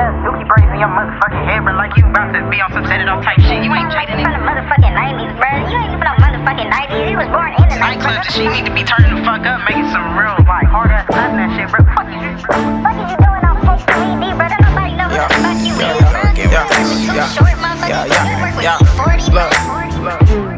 ass dookie braids in your motherfucking head, bro, like you about to be on some set it off type shit. You ain't Jaden from the motherfucking 90s, bro. You ain't from the motherfucking 90s. You was born in the 90s. Nightclubs and shit need to be turning the fuck up, making some real, like, hard ass cussing and shit, bro. Fuck you, bro. Fuck is you doing on fuck 3D, bro? Don't nobody know what the fuck you is, bro. Short motherfucker. 40,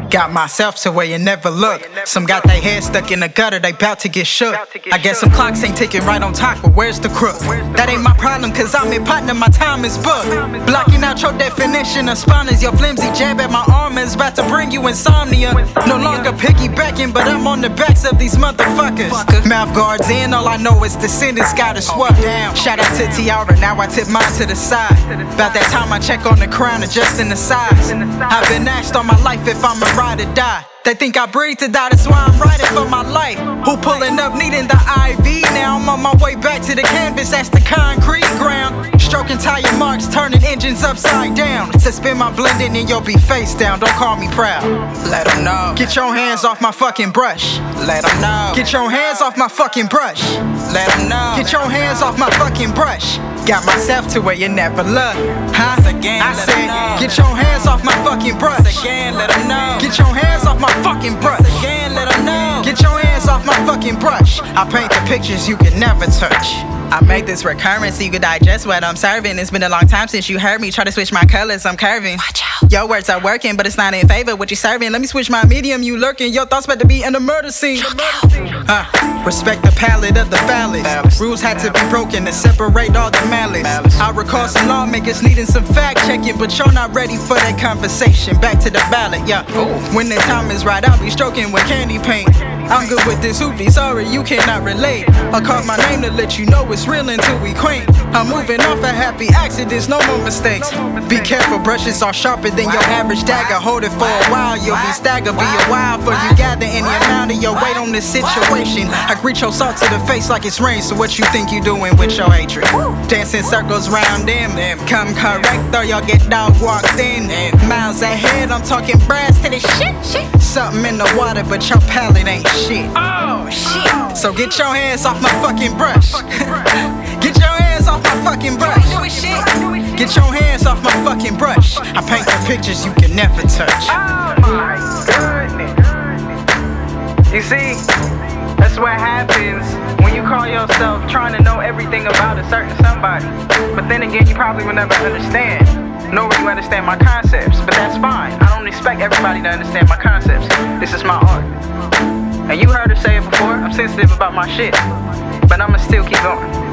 Got myself to where you never look. Some got their head stuck in the gutter, they bout to get shook. I guess some clocks ain't ticking right on top, but where's the crook? That ain't my problem, cause I'm in partner, my time is booked. Blocking out your definition of spawners, your flimsy jab at my arm is about to bring you insomnia. No longer piggybacking, but I'm on the backs of these motherfuckers. Mouth guards in, all I know is descendants gotta swap. Shout out to Tiara, now I tip mine to the side. About that time I check on the crown, adjusting the size. I've been asked all my life if I'm a ride or die. They think I breathe to die, that's why I'm riding for my life. Who pulling up needing the IV? Now I'm on my way back to the canvas, that's the concrete ground. Stroking tire marks, turning engines upside down. Suspend my blending and you'll be face down, don't call me proud. Let them know. Get your hands off my fucking brush. Let them know. Get your hands off my fucking brush. Let them know. Get your hands off my fucking brush. Got myself to where you never look. Huh? I said, get your hands off my fucking brush. Let them know. Get your hands off my fucking brush. Let them know. Get your hands off my fucking brush. I paint the pictures you can never touch. I make this recurrent so you can digest what I'm serving. It's been a long time since you heard me try to switch my colors, I'm curving. Watch out. Your words are working, but it's not in favor what you serving. Let me switch my medium, you lurking. Your thoughts about to be in the murder scene. Respect the palette of the phallus. Rules had to be broken to separate all the malice. I recall some lawmakers needing some fact checking, but you're not ready for that conversation. Back to the ballot, yeah. When the time is right, I'll be stroking with candy paint. I'm good with this hoopty, sorry you cannot relate. I called my name to let you know it's real until we quaint. I'm moving off of happy accidents, no more mistakes. Be careful, brushes are sharper than your average dagger. Hold it for a while, you'll be staggered. Be a while for you gather any amount of your weight on this situation. I greet your salt to the face like it's rain, so what you think you doing with your hatred? Dancing circles round them, come correct or y'all get dog walked in. Miles ahead, I'm talking brass to the shit. Something in the water, but your palate ain't shit. Oh shit. So get your hands off my fucking brush. Get your hands off my fucking brush. Get your hands off my fucking brush. I paint the pictures you can never touch. Oh my goodness. You see, that's what happens when you call yourself trying to know everything about a certain somebody. But then again, you probably will never understand, nor will you understand my concepts. But that's fine. I don't expect everybody to understand my concepts. This is my art. And you heard her say it before, I'm sensitive about my shit. But I'ma still keep going.